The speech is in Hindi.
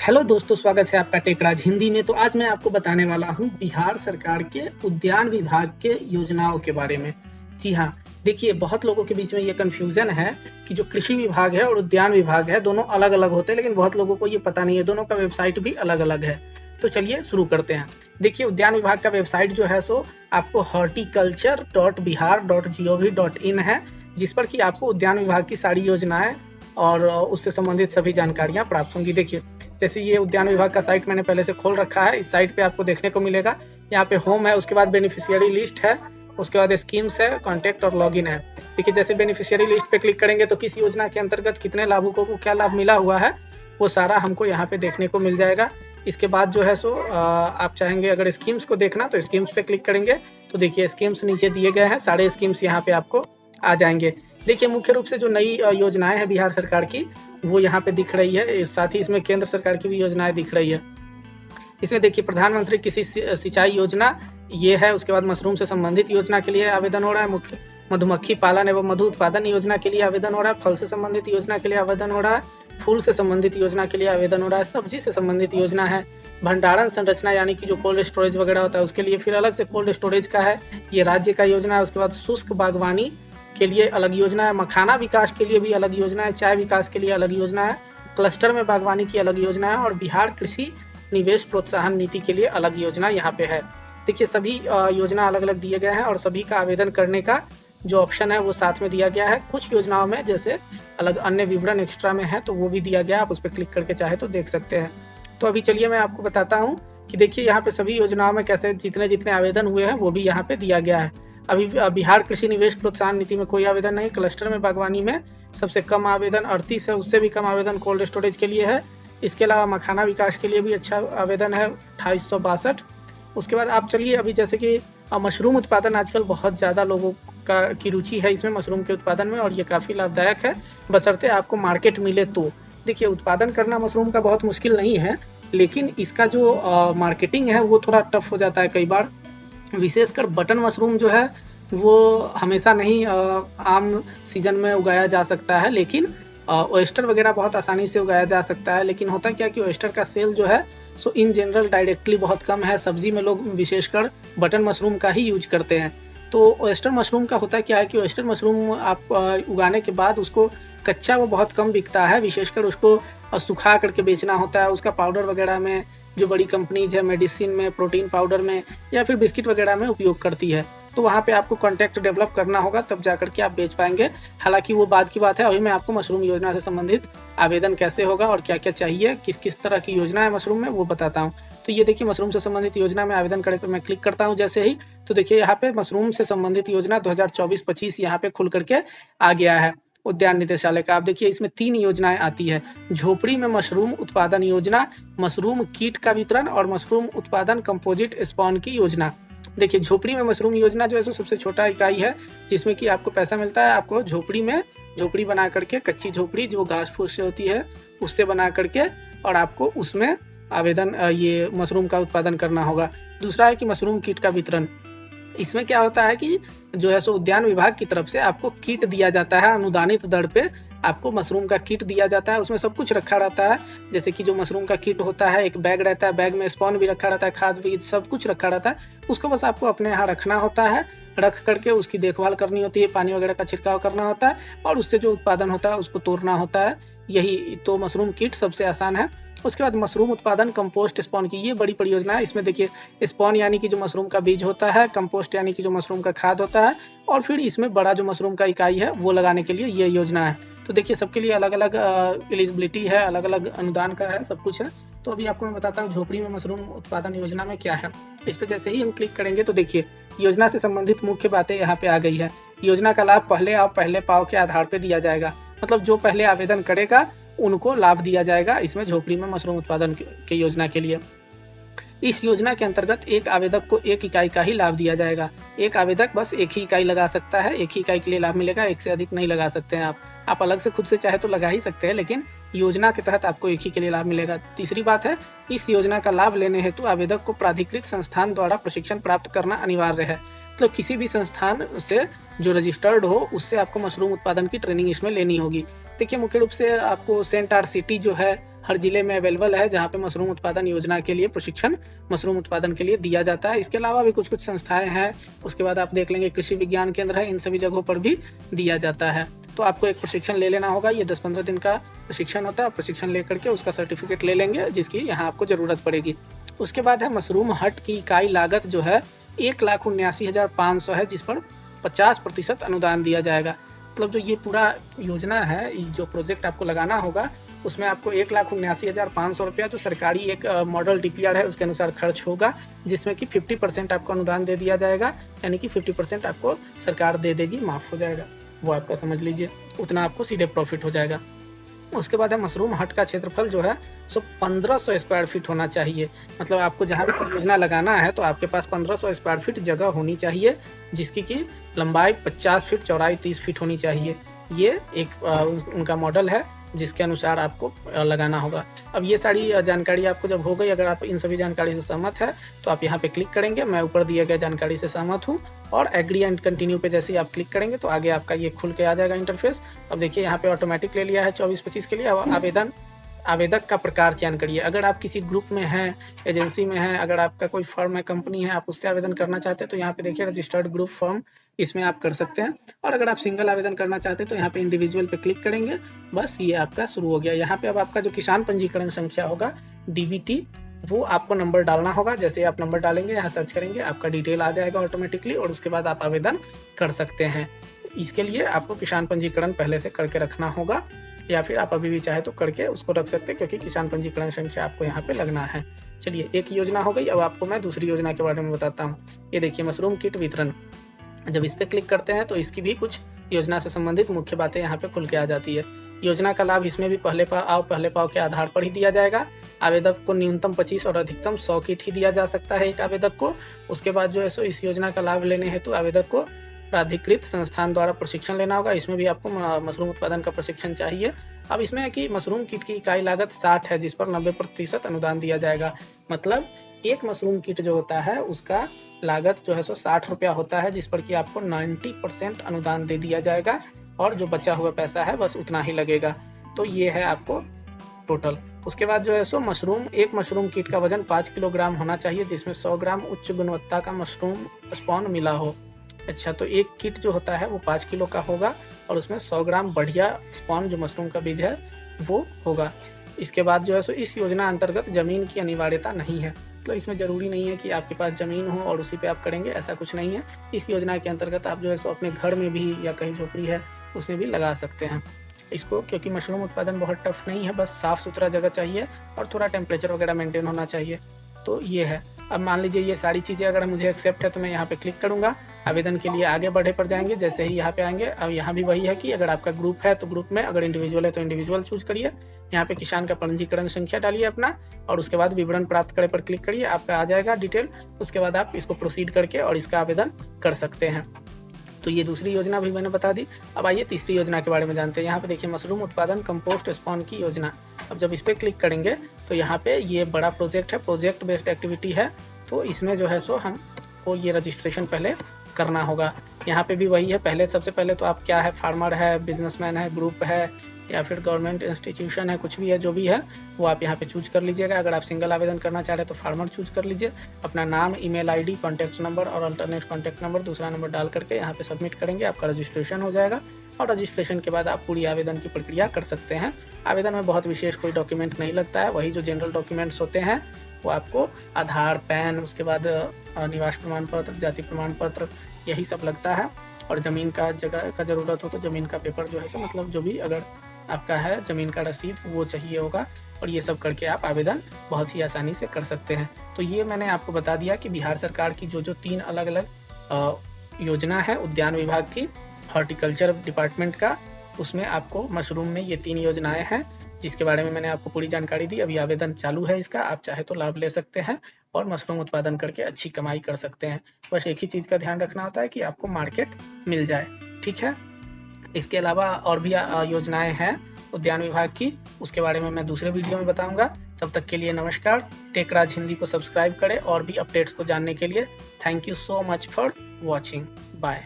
हेलो दोस्तों, स्वागत है आपका टेकराज हिंदी में। तो आज मैं आपको बताने वाला हूँ बिहार सरकार के उद्यान विभाग के योजनाओं के बारे में। जी हाँ, देखिए बहुत लोगों के बीच में ये कन्फ्यूज़न है कि जो कृषि विभाग है और उद्यान विभाग है दोनों अलग-अलग होते हैं, लेकिन बहुत लोगों को ये पता नहीं है, दोनों का वेबसाइट भी अलग-अलग है। तो चलिए शुरू करते हैं। देखिए उद्यान विभाग का वेबसाइट जो है सो आपको horticulture.bihar.gov.in है, जिस पर कि आपको उद्यान विभाग की सारी योजनाएँ और उससे संबंधित सभी जानकारियाँ प्राप्त होंगी। देखिए जैसे ये उद्यान विभाग का साइट मैंने पहले से खोल रखा है। इस साइट पे आपको देखने को मिलेगा, यहाँ पे होम है, उसके बाद बेनिफिशियरी लिस्ट है, उसके बाद स्कीम्स है, कॉन्टैक्ट और लॉगिन है। देखिए जैसे बेनिफिशियरी लिस्ट पे क्लिक करेंगे तो किस योजना के अंतर्गत कितने लाभुकों को क्या लाभ मिला हुआ है वो सारा हमको यहाँ पे देखने को मिल जाएगा। इसके बाद जो है सो आप चाहेंगे अगर स्कीम्स को देखना तो स्कीम्स पे क्लिक करेंगे तो देखिए स्कीम्स नीचे दिए गए हैं, सारे स्कीम्स यहाँ पे आपको आ जाएंगे। देखिए मुख्य रूप से जो नई योजनाएं हैं बिहार सरकार की वो यहाँ पे दिख रही है, साथ ही इसमें केंद्र सरकार की भी योजनाएं दिख रही है। इसमें देखिए प्रधानमंत्री कृषि सिंचाई योजना ये है, उसके बाद मशरूम से संबंधित योजना के लिए आवेदन हो रहा है, मुख्य मधुमक्खी पालन एवं मधु उत्पादन योजना के लिए आवेदन हो रहा है, फल से संबंधित योजना के लिए आवेदन हो रहा है, फूल से संबंधित योजना के लिए आवेदन हो रहा है, सब्जी से संबंधित योजना है, भंडारण संरचना यानी कि जो कोल्ड स्टोरेज वगैरह होता है उसके लिए फिर अलग से कोल्ड स्टोरेज का है, ये राज्य का योजना है। उसके बाद शुष्क बागवानी के लिए अलग योजना है, मखाना विकास के लिए भी अलग योजना है, चाय विकास के लिए अलग योजना है, क्लस्टर में बागवानी की अलग योजना है और बिहार कृषि निवेश प्रोत्साहन नीति के लिए अलग योजना यहाँ पे है। देखिए सभी योजना अलग अलग दिए गए हैं और सभी का आवेदन करने का जो ऑप्शन है वो साथ में दिया गया है। कुछ योजनाओं में जैसे अलग अन्य विवरण एक्स्ट्रा में है तो वो भी दिया गया है, आप उस पर क्लिक करके चाहे तो देख सकते हैं। तो अभी चलिए मैं आपको बताता हूँ कि देखिए यहाँ पे सभी योजनाओं में कैसे जितने जितने आवेदन हुए हैं वो भी यहाँ पे दिया गया है। अभी बिहार कृषि निवेश प्रोत्साहन नीति में कोई आवेदन नहीं, क्लस्टर में बागवानी में सबसे कम आवेदन 38 है, उससे भी कम आवेदन कोल्ड स्टोरेज के लिए है। इसके अलावा मखाना विकास के लिए भी अच्छा आवेदन है 2862। उसके बाद आप चलिए अभी जैसे कि मशरूम उत्पादन आजकल बहुत ज़्यादा लोगों की रुचि है इसमें, मशरूम के उत्पादन में, और ये काफ़ी लाभदायक है बशर्ते आपको मार्केट मिले तो। देखिए उत्पादन करना मशरूम का बहुत मुश्किल नहीं है, लेकिन इसका जो मार्केटिंग है वो थोड़ा टफ हो जाता है कई बार। विशेषकर बटन मशरूम जो है वो हमेशा नहीं आम सीजन में उगाया जा सकता है, लेकिन ओएस्टर वगैरह बहुत आसानी से उगाया जा सकता है। लेकिन होता क्या कि ओएस्टर का सेल जो है सो इन जनरल डायरेक्टली बहुत कम है, सब्जी में लोग विशेषकर बटन मशरूम का ही यूज करते हैं। तो ओएस्टर मशरूम का होता क्या है कि ओएस्टर मशरूम आप उगाने के बाद उसको कच्चा वो बहुत कम बिकता है, विशेषकर उसको सुखा करके बेचना होता है। उसका पाउडर वगैरह में जो बड़ी कंपनीज है मेडिसिन में, प्रोटीन पाउडर में या फिर बिस्किट वगैरह में उपयोग करती है, तो वहाँ पे आपको कॉन्टैक्ट डेवलप करना होगा तब जा करके आप बेच पाएंगे। हालांकि वो बाद की बात है, अभी मैं आपको मशरूम योजना से संबंधित आवेदन कैसे होगा और क्या क्या चाहिए, किस किस तरह की योजना है मशरूम में, वो बताता हूँ। तो ये देखिए मशरूम से संबंधित योजना में आवेदन करके मैं क्लिक करता हूँ जैसे ही, तो देखिए यहाँ पे मशरूम से संबंधित योजना 2024-25 यहाँ पे खुल करके आ गया है उद्यान निदेशालय का। आप देखिए इसमें 3 योजनाएं आती है, झोपड़ी में मशरूम उत्पादन योजना, मशरूम कीट का वितरण और मशरूम उत्पादन कंपोजिट स्पॉन की योजना। देखिए झोपड़ी में मशरूम योजना जो है सबसे छोटा इकाई है जिसमें कि आपको पैसा मिलता है। आपको झोपड़ी में झोपड़ी बना करके, कच्ची झोपड़ी जो घास फूस से होती है उससे बना करके, और आपको उसमें आवेदन ये मशरूम का उत्पादन करना होगा। दूसरा है कि मशरूम कीट का वितरण। इसमें क्या होता है कि जो है सो उद्यान विभाग की तरफ से आपको किट दिया जाता है, अनुदानित दर पे आपको मशरूम का किट दिया जाता है। उसमें सब कुछ रखा रहता है, जैसे कि जो मशरूम का किट होता है, एक बैग रहता है, बैग में स्पॉन भी रखा रहता है, खाद बीज सब कुछ रखा रहता है। उसको बस आपको अपने यहाँ रखना होता है, रख करके उसकी देखभाल करनी होती है, पानी वगैरह का छिड़काव करना होता है और उससे जो उत्पादन होता है उसको तोड़ना होता है। यही तो मशरूम किट सबसे आसान है। उसके बाद मशरूम उत्पादन कंपोस्ट स्पॉन की, ये बड़ी परियोजना है। इसमें देखिए स्पॉन यानी कि जो मशरूम का बीज होता है, कंपोस्ट यानी कि जो मशरूम का खाद होता है, और फिर इसमें बड़ा जो मशरूम का इकाई है वो लगाने के लिए ये योजना है। तो देखिए सबके लिए अलग अलग एलिजिबिलिटी है, अलग अलग अनुदान का है, सब कुछ है। तो अभी आपको मैं बताता हूँ झोपड़ी में मशरूम उत्पादन योजना में क्या है। इस पर जैसे ही हम क्लिक करेंगे तो देखिए योजना से संबंधित मुख्य बातें यहाँ पे आ गई है। योजना का लाभ पहले आओ पहले पाओ के आधार पर दिया जाएगा, मतलब जो पहले आवेदन करेगा उनको लाभ दिया जाएगा इसमें झोपड़ी में मशरूम उत्पादन के योजना के लिए। इस योजना के अंतर्गत एक आवेदक को एक इकाई का ही लाभ दिया जाएगा। एक आवेदक बस एक ही इकाई लगा सकता है, एक ही इकाई के लिए लाभ मिलेगा, एक से अधिक नहीं लगा सकते हैं आप अलग से खुद से चाहे तो लगा ही सकते हैं, लेकिन योजना के तहत आपको एक ही के लिए लाभ मिलेगा। तीसरी बात है, इस योजना का लाभ लेने हेतु आवेदक को प्राधिकृत संस्थान द्वारा प्रशिक्षण प्राप्त करना अनिवार्य है। तो किसी भी संस्थान से जो रजिस्टर्ड हो उससे आपको मशरूम उत्पादन की ट्रेनिंग इसमें लेनी होगी। देखिए मुख्य रूप से आपको सेंट आर सिटी जो है हर जिले में अवेलेबल है, जहाँ पे मशरूम उत्पादन योजना के लिए प्रशिक्षण मशरूम उत्पादन के लिए दिया जाता है। इसके अलावा भी कुछ कुछ संस्थाएं हैं, उसके बाद आप देख लेंगे कृषि विज्ञान केंद्र है, इन सभी जगहों पर भी दिया जाता है। तो आपको एक प्रशिक्षण ले लेना होगा, ये 10-15 दिन का प्रशिक्षण होता है। प्रशिक्षण लेकर के उसका सर्टिफिकेट ले लेंगे, जिसकी यहाँ आपको जरूरत पड़ेगी। उसके बाद है मशरूम हट की इकाई लागत जो है 1,79,500 है, जिस पर 50% अनुदान दिया जाएगा। मतलब जो ये पूरा योजना है, जो प्रोजेक्ट आपको लगाना होगा, उसमें आपको 1,79,500 रुपया जो सरकारी एक मॉडल डीपीआर है उसके अनुसार खर्च होगा, जिसमें कि 50% आपको अनुदान दे दिया जाएगा, यानी कि 50% आपको सरकार दे देगी, माफ हो जाएगा, वो आपका समझ लीजिए, उतना आपको सीधे प्रॉफिट हो जाएगा। उसके बाद है मशरूम हट का क्षेत्रफल जो है सो 1500 स्क्वायर फीट होना चाहिए। मतलब आपको जहाँ भी परियोजना लगाना है तो आपके पास 1500 स्क्वायर फीट जगह होनी चाहिए, जिसकी की लंबाई 50 फीट, चौड़ाई 30 फीट होनी चाहिए। ये एक उनका मॉडल है जिसके अनुसार आपको लगाना होगा। अब ये सारी जानकारी आपको जब हो गई, अगर आप इन सभी जानकारी से सहमत है तो आप यहाँ पे क्लिक करेंगे, मैं ऊपर दिए गए जानकारी से सहमत हूँ, और एग्री एंड कंटिन्यू पे जैसे ही आप क्लिक करेंगे तो आगे आपका ये खुल के आ जाएगा इंटरफेस। अब देखिए यहाँ पे ऑटोमेटिक ले लिया है 24-25 के लिए। अब आवेदक का प्रकार चयन करिए। अगर आप किसी ग्रुप में हैं, एजेंसी में हैं, अगर आपका कोई फर्म है, कंपनी है, आप उससे आवेदन करना चाहते हैं तो यहाँ पे देखिए रजिस्टर्ड ग्रुप फर्म, इसमें आप कर सकते हैं। और अगर आप सिंगल आवेदन करना चाहते हैं तो यहाँ पे इंडिविजुअल पे क्लिक करेंगे, बस ये आपका शुरू हो गया। यहाँ पे अब आपका जो किसान पंजीकरण संख्या होगा DBT, वो आपको नंबर डालना होगा। जैसे आप नंबर डालेंगे, यहाँ सर्च करेंगे, आपका डिटेल आ जाएगा ऑटोमेटिकली, और उसके बाद आप आवेदन कर सकते हैं। इसके लिए आपको किसान पंजीकरण पहले से करके रखना होगा, या फिर आप अभी भी चाहे तो करके उसको रख सकते हैं, क्योंकि किसान पंजीकरण संख्या आपको यहाँ पे लगना है। चलिए, एक योजना हो गई। अब आपको मैं दूसरी योजना के बारे में बताता हूँ। ये देखिए मशरूम किट वितरण, जब इस पे क्लिक करते हैं तो इसकी भी कुछ योजना से संबंधित मुख्य बातें यहाँ पे खुल के आ जाती है। योजना का लाभ इसमें भी पहले पाव के आधार पर ही दिया जाएगा। आवेदक को न्यूनतम 25 और अधिकतम 100 किट ही दिया जा सकता है एक आवेदक को। उसके बाद जो है सो इस योजना का लाभ लेने हेतु आवेदक को प्राधिकृत संस्थान द्वारा प्रशिक्षण लेना होगा। इसमें भी आपको मशरूम उत्पादन का प्रशिक्षण चाहिए। अब इसमें है कि मशरूम किट की इकाई लागत 60 है, जिस पर 90% अनुदान दिया जाएगा। मतलब एक मशरूम किट जो होता है उसका लागत जो है सो 60 रुपया होता है, जिस पर कि आपको 90% अनुदान दे दिया जाएगा, और जो बचा हुआ पैसा है बस उतना ही लगेगा। तो ये है आपको टोटल। उसके बाद जो है सो एक मशरूम किट का वजन 5 किलोग्राम होना चाहिए, जिसमें 100 ग्राम उच्च गुणवत्ता का मशरूम स्पॉन मिला हो। अच्छा, तो एक किट जो होता है वो 5 किलो का होगा, और उसमें 100 ग्राम बढ़िया स्पॉन जो मशरूम का बीज है वो होगा। इसके बाद जो है सो इस योजना अंतर्गत जमीन की अनिवार्यता नहीं है। तो इसमें जरूरी नहीं है कि आपके पास जमीन हो और उसी पे आप करेंगे, ऐसा कुछ नहीं है। इस योजना के अंतर्गत आप जो है सो अपने घर में भी, या कहीं झोपड़ी है उसमें भी लगा सकते हैं इसको, क्योंकि मशरूम उत्पादन बहुत टफ नहीं है, बस साफ सुथरा जगह चाहिए और थोड़ा टेम्परेचर वगैरह मेंटेन होना चाहिए। तो ये है। अब मान लीजिए ये सारी चीज़ें अगर मुझे एक्सेप्ट है तो मैं यहाँ पे क्लिक करूँगा, आवेदन के लिए आगे बढ़े पर जाएंगे। जैसे ही यहाँ पे आएंगे, अब यहाँ भी वही है कि अगर आपका ग्रुप है तो ग्रुप में, अगर इंडिविजुअल है तो इंडिविजुअल चूज करिए। यहाँ पे किसान का पंजीकरण संख्या डालिए अपना, और उसके बाद विवरण प्राप्त करे पर क्लिक करिए, आपका आ जाएगा डिटेल। उसके बाद आप इसको प्रोसीड करके और इसका आवेदन कर सकते हैं। तो ये दूसरी योजना भी मैंने बता दी। अब आइए तीसरी योजना के बारे में जानते हैं। यहाँ पे देखिए मशरूम उत्पादन कंपोस्ट स्पॉन की योजना। अब जब इस पे क्लिक करेंगे तो यहाँ पे ये बड़ा प्रोजेक्ट है, प्रोजेक्ट बेस्ड एक्टिविटी है। तो इसमें जो है सो हमको ये रजिस्ट्रेशन पहले करना होगा। यहाँ पे भी वही है, पहले सबसे पहले तो आप क्या है, फार्मर है, बिजनेसमैन है, ग्रुप है, या फिर गवर्नमेंट इंस्टीट्यूशन है, कुछ भी है, जो भी है वो आप यहाँ पे चूज कर लीजिएगा। अगर आप सिंगल आवेदन करना चाह रहे हैं तो फार्मर चूज कर लीजिए। अपना नाम, ईमेल आईडी, कॉन्टैक्ट नंबर और अल्टरनेट कॉन्टैक्ट नंबर, दूसरा नंबर डाल करके यहाँ पे सबमिट करेंगे, आपका रजिस्ट्रेशन हो जाएगा। और रजिस्ट्रेशन के बाद आप पूरी आवेदन की प्रक्रिया कर सकते हैं। आवेदन में बहुत विशेष कोई डॉक्यूमेंट नहीं लगता है, वही जो जनरल डॉक्यूमेंट्स होते हैं वो आपको आधार, पैन, उसके बाद निवास प्रमाण पत्र, जाति प्रमाण पत्र, यही सब लगता है। और ज़मीन का जगह का ज़रूरत हो तो ज़मीन का पेपर जो है सो, मतलब जो भी अगर आपका है ज़मीन का रसीद, वो चाहिए होगा। और ये सब करके आप आवेदन बहुत ही आसानी से कर सकते हैं। तो ये मैंने आपको बता दिया कि बिहार सरकार की जो 3 अलग अलग योजना है उद्यान विभाग की, हॉर्टिकल्चर डिपार्टमेंट का, उसमें आपको मशरूम में ये 3 योजनाएं हैं, जिसके बारे में मैंने आपको पूरी जानकारी दी। अभी आवेदन चालू है इसका, आप चाहे तो लाभ ले सकते हैं और मशरूम उत्पादन करके अच्छी कमाई कर सकते हैं। बस एक ही चीज़ का ध्यान रखना होता है कि आपको मार्केट मिल जाए, ठीक है। इसके अलावा और भी योजनाएं हैं उद्यान विभाग की, उसके बारे में मैं दूसरे वीडियो में बताऊंगा। तब तक के लिए नमस्कार। टेकराज हिंदी को सब्सक्राइब करें और भी अपडेट्स को जानने के लिए। Thank you so much for watching. Bye.